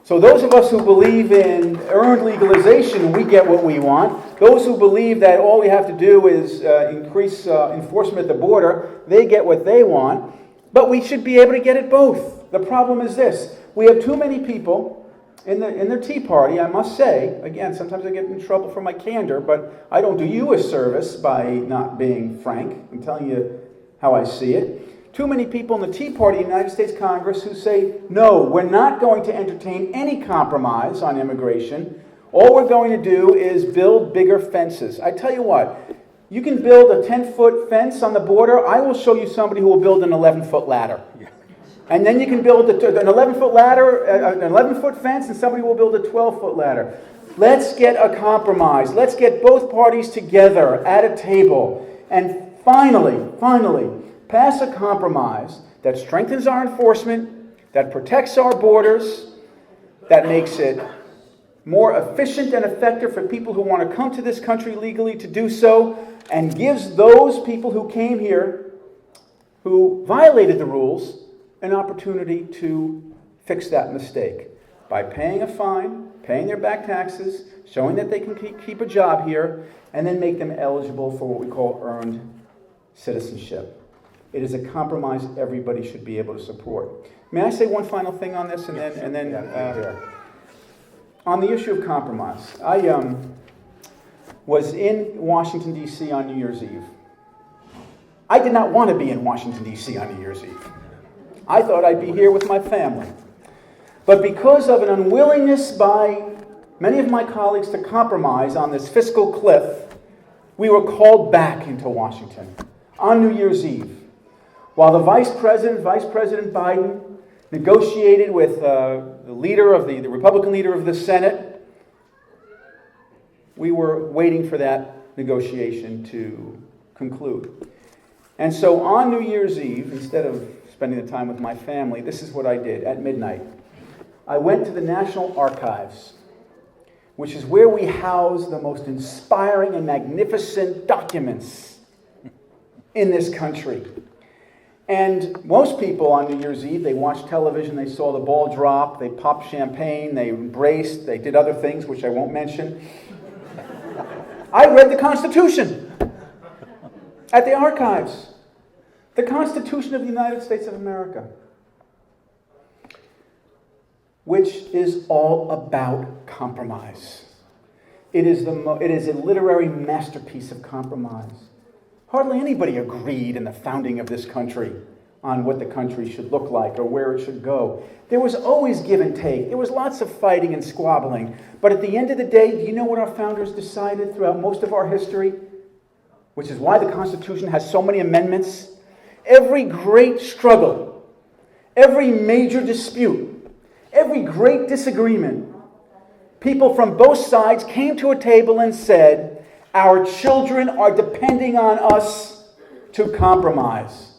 So those of us who believe in earned legalization, we get what we want. Those who believe that all we have to do is increase enforcement at the border, they get what they want. But we should be able to get it both. The problem is this. We have too many people in the Tea Party, I must say, again, sometimes I get in trouble for my candor, but I don't do you a service by not being frank and telling you how I see it. Too many people in the Tea Party in the United States Congress who say, no, we're not going to entertain any compromise on immigration. All we're going to do is build bigger fences. I tell you what, you can build a 10-foot fence on the border. I will show you somebody who will build an 11-foot ladder. And then you can build an 11-foot ladder, an 11-foot fence, and somebody will build a 12-foot ladder. Let's get a compromise. Let's get both parties together at a table and finally, pass a compromise that strengthens our enforcement, that protects our borders, that makes it more efficient and effective for people who want to come to this country legally to do so, and gives those people who came here, who violated the rules, an opportunity to fix that mistake by paying a fine, paying their back taxes, showing that they can keep a job here, and then make them eligible for what we call earned citizenship. It is a compromise everybody should be able to support. May I say one final thing on this, and then on the issue of compromise. I was in Washington, D.C. on New Year's Eve. I did not want to be in Washington, D.C. on New Year's Eve. I thought I'd be here with my family. But because of an unwillingness by many of my colleagues to compromise on this fiscal cliff, we were called back into Washington on New Year's Eve. While the Vice President Biden, negotiated with the Republican leader of the Senate, we were waiting for that negotiation to conclude. And so on New Year's Eve, instead of spending the time with my family, this is what I did at midnight. I went to the National Archives, which is where we house the most inspiring and magnificent documents in this country. And most people on New Year's Eve, they watched television, they saw the ball drop, they popped champagne, they embraced, they did other things, which I won't mention. I read the Constitution at the archives. The Constitution of the United States of America. which is all about compromise. It is a literary masterpiece of compromise. Hardly anybody agreed in the founding of this country on what the country should look like or where it should go. There was always give and take. There was lots of fighting and squabbling. But at the end of the day, do you know what our founders decided throughout most of our history? Which is why the Constitution has so many amendments. Every great struggle, every major dispute, every great disagreement, people from both sides came to a table and said, our children are depending on us to compromise,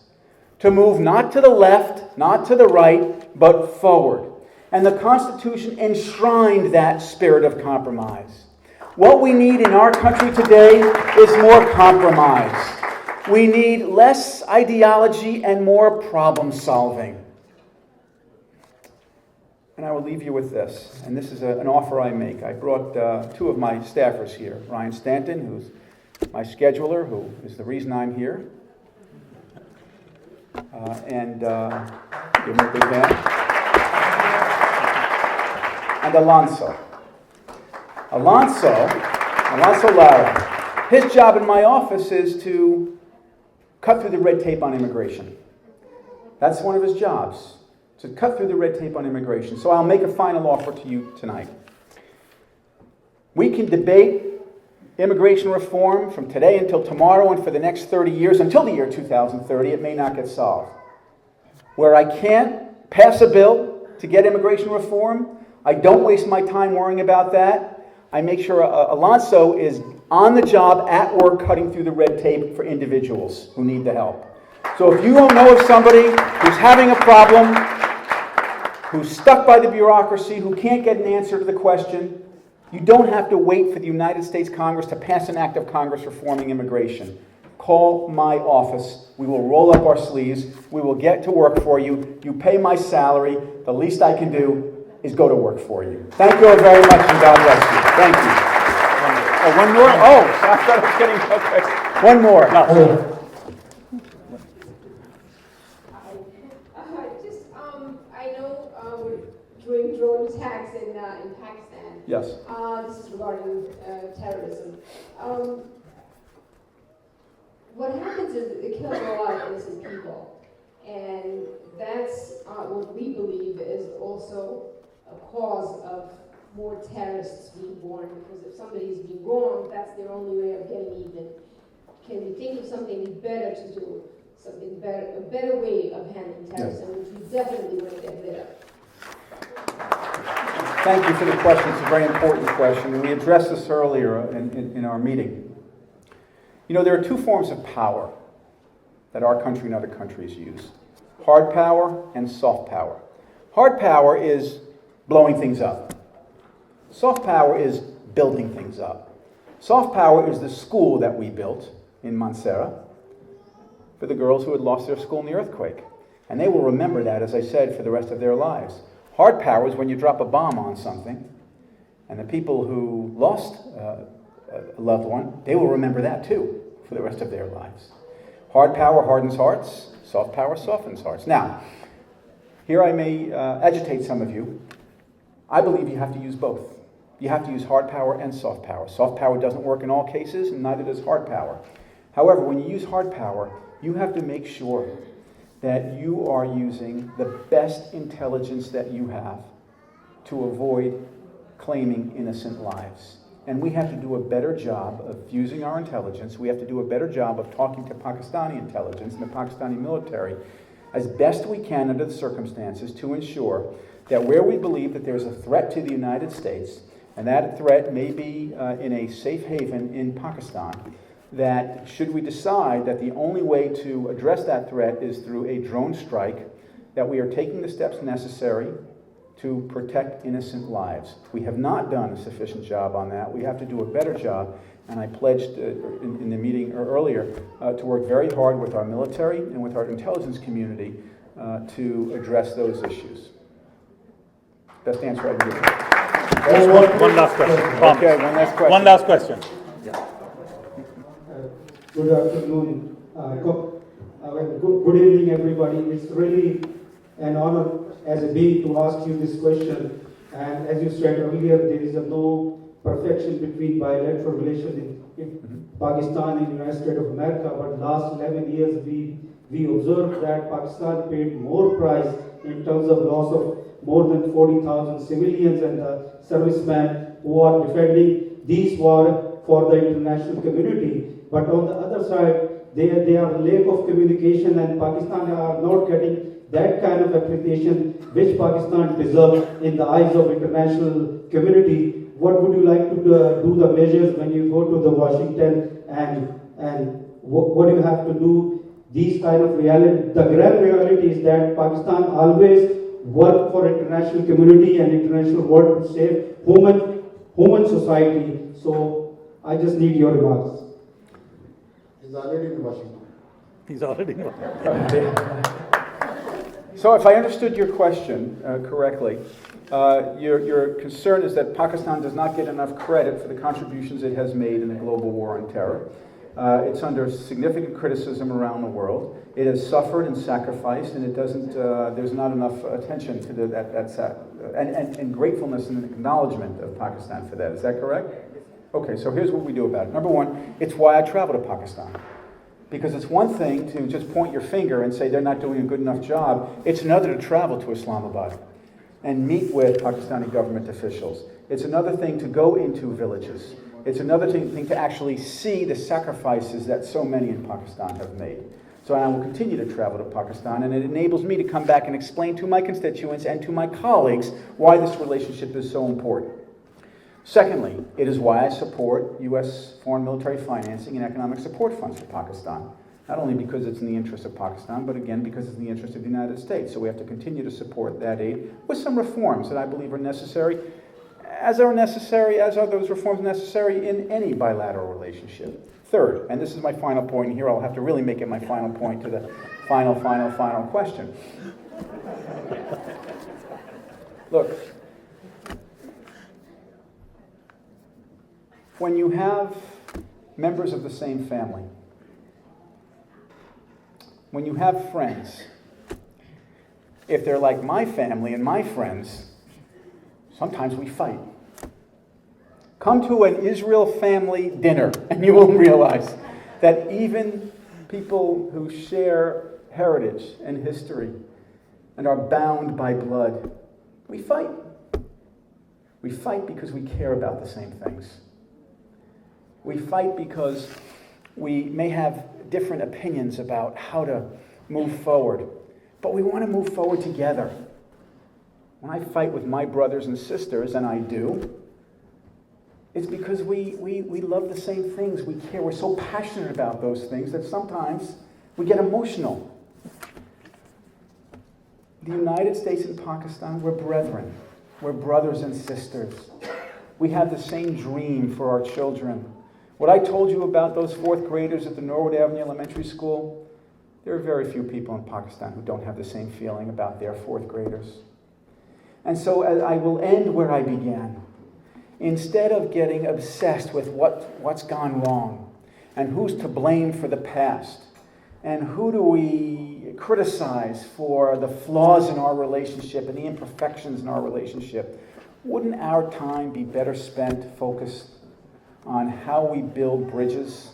to move not to the left, not to the right, but forward. And the Constitution enshrined that spirit of compromise. What we need in our country today is more compromise. We need less ideology and more problem solving. And I will leave you with this, and this is an offer I make. I brought two of my staffers here, Ryan Stanton, who's my scheduler, who is the reason I'm here, and give him a big hand, and Alonso Lara. His job in my office is to cut through the red tape on immigration. That's one of his jobs, to cut through the red tape on immigration. So I'll make a final offer to you tonight. We can debate immigration reform from today until tomorrow and for the next 30 years, until the year 2030. It may not get solved. Where I can't pass a bill to get immigration reform, I don't waste my time worrying about that. I make sure Alonso is on the job at work cutting through the red tape for individuals who need the help. So if you don't know of somebody who's having a problem, who's stuck by the bureaucracy, who can't get an answer to the question, you don't have to wait for the United States Congress to pass an act of Congress reforming immigration. Call my office. We will roll up our sleeves. We will get to work for you. You pay my salary. The least I can do is go to work for you. Thank you all very much, and God bless you. Thank you. Oh, one more? Oh, I thought I was getting, okay. One more. No. I know we're doing drone attacks in Pakistan. Yes. This is regarding terrorism. What happens is it kills a lot of innocent people. And that's what we believe is also a cause of more terrorists being born, because if somebody's being wronged, that's their only way of getting even. Can we think of something better to do? Something better, a better way of handling terrorism, which we definitely want to get rid of. Thank you for the question. It's a very important question, and we addressed this earlier in our meeting. You know, there are two forms of power that our country and other countries use: hard power and soft power. Hard power is blowing things up. Soft power is building things up. Soft power is the school that we built in Montserrat for the girls who had lost their school in the earthquake. And they will remember that, as I said, for the rest of their lives. Hard power is when you drop a bomb on something, and the people who lost a loved one, they will remember that too for the rest of their lives. Hard power hardens hearts, soft power softens hearts. Now, here I may agitate some of you. I believe you have to use both. You have to use hard power and soft power. Soft power doesn't work in all cases, and neither does hard power. However, when you use hard power, you have to make sure that you are using the best intelligence that you have to avoid claiming innocent lives. And we have to do a better job of using our intelligence. We have to do a better job of talking to Pakistani intelligence and the Pakistani military as best we can under the circumstances to ensure that where we believe that there's a threat to the United States, and that threat may be in a safe haven in Pakistan, that should we decide that the only way to address that threat is through a drone strike, that we are taking the steps necessary to protect innocent lives. We have not done a sufficient job on that. We have to do a better job, and I pledged in the meeting earlier to work very hard with our military and with our intelligence community to address those issues. Best answer I can give. One last question. Okay, one last question. One last question. Good afternoon. Good evening, everybody. It's really an honor as a being to ask you this question. And as you said earlier, there is no perfection between bilateral relations in Pakistan and United States of America. But last 11 years, we observed that Pakistan paid more price in terms of loss of more than 40,000 civilians and servicemen who are defending these wars for the international community. But on the other side, there are lack of communication, and Pakistan are not getting that kind of appreciation which Pakistan deserves in the eyes of international community. What would you like to do the measures when you go to the Washington, and what do you have to do? These kind of reality, the grand reality is that Pakistan always work for international community and international world to save human society. So I just need your remarks. He's already in Washington. He's already in Washington. So if I understood your question correctly, your concern is that Pakistan does not get enough credit for the contributions it has made in the global war on terror. It's under significant criticism around the world. It has suffered and sacrificed, and it doesn't. There's not enough attention to and gratefulness and acknowledgement of Pakistan for that. Is that correct? Okay. So here's what we do about it. Number one, it's why I travel to Pakistan. Because it's one thing to just point your finger and say they're not doing a good enough job. It's another to travel to Islamabad and meet with Pakistani government officials. It's another thing to go into villages. It's another thing to actually see the sacrifices that so many in Pakistan have made. So I will continue to travel to Pakistan, and it enables me to come back and explain to my constituents and to my colleagues why this relationship is so important. Secondly, it is why I support U.S. foreign military financing and economic support funds for Pakistan. Not only because it's in the interest of Pakistan, but again because it's in the interest of the United States. So we have to continue to support that aid with some reforms that I believe are necessary, as are those reforms necessary in any bilateral relationship. Third, and this is my final point, and here I'll have to really make it my final point to the final question. Look, when you have members of the same family, when you have friends, if they're like my family and my friends, sometimes we fight. Come to an Israel family dinner and you will realize that even people who share heritage and history and are bound by blood, we fight. We fight because we care about the same things. We fight because we may have different opinions about how to move forward, but we want to move forward together. When I fight with my brothers and sisters, and I do, it's because we love the same things, we care, we're so passionate about those things that sometimes we get emotional. The United States and Pakistan, we're brethren, we're brothers and sisters. We have the same dream for our children. What I told you about those fourth graders at the Norwood Avenue Elementary School, there are very few people in Pakistan who don't have the same feeling about their fourth graders. And so I will end where I began. Instead of getting obsessed with what's gone wrong and who's to blame for the past and who do we criticize for the flaws in our relationship and the imperfections in our relationship, wouldn't our time be better spent focused on how we build bridges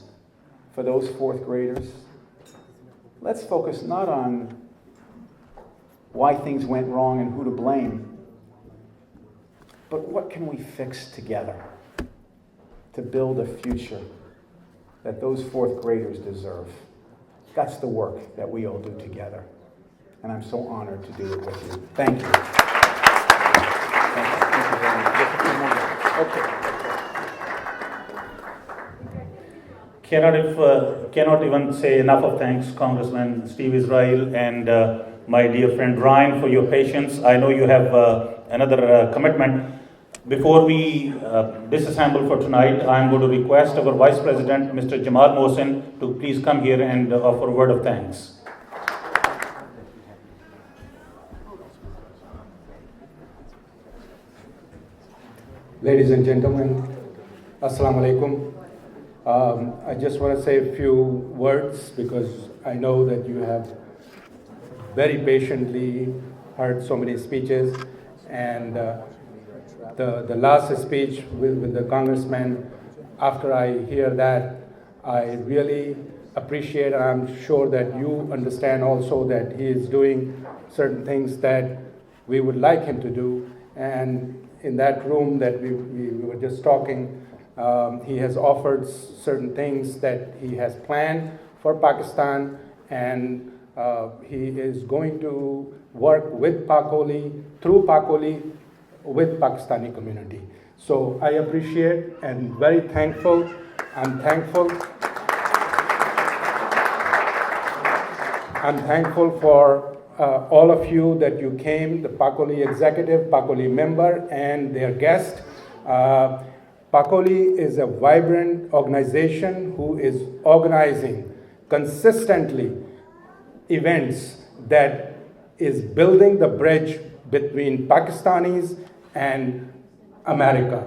for those fourth graders? Let's focus not on why things went wrong and who to blame, but what can we fix together to build a future that those fourth graders deserve? That's the work that we all do together. And I'm so honored to do it with you. Thank you. Okay. Cannot even say enough of thanks, Congressman Steve Israel and my dear friend Ryan, for your patience. I know you have another commitment. Before we disassemble for tonight, I'm going to request our Vice President, Mr. Jamal Mohsin, to please come here and offer a word of thanks. Ladies and gentlemen, Assalamu alaikum. I just want to say a few words because I know that you have very patiently heard so many speeches, and the last speech with the Congressman, after I hear that, I really appreciate, and I'm sure that you understand also that he is doing certain things that we would like him to do. And in that room that we were just talking, he has offered certain things that he has planned for Pakistan, and he is going to work with Pacoli, through Pacoli, with Pakistani community. So I appreciate and very thankful. I'm thankful for all of you that you came, the Pacoli executive, Pacoli member, and their guest. Pacoli is a vibrant organization who is organizing consistently events that is building the bridge between Pakistanis and America.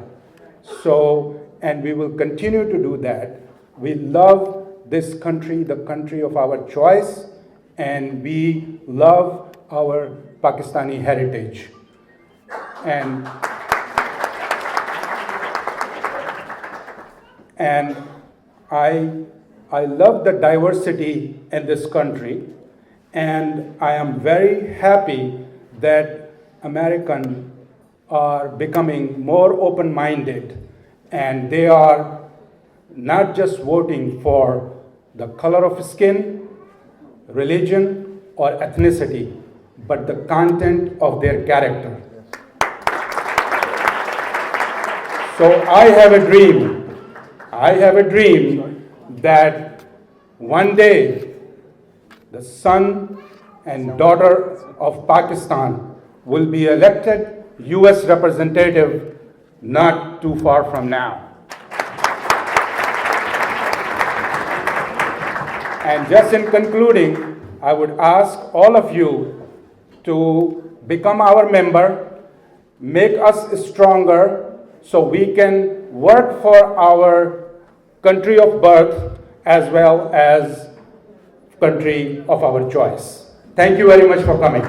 So, and we will continue to do that. We love this country, the country of our choice, and we love our Pakistani heritage. And I love the diversity in this country, and I am very happy that Americans are becoming more open-minded, and they are not just voting for the color of skin, religion, or ethnicity, but the content of their character. So I have a dream that one day the son and daughter of Pakistan will be elected US representative not too far from now. And just in concluding, I would ask all of you to become our member, make us stronger so we can work for our country of birth as well as country of our choice. Thank you very much for coming.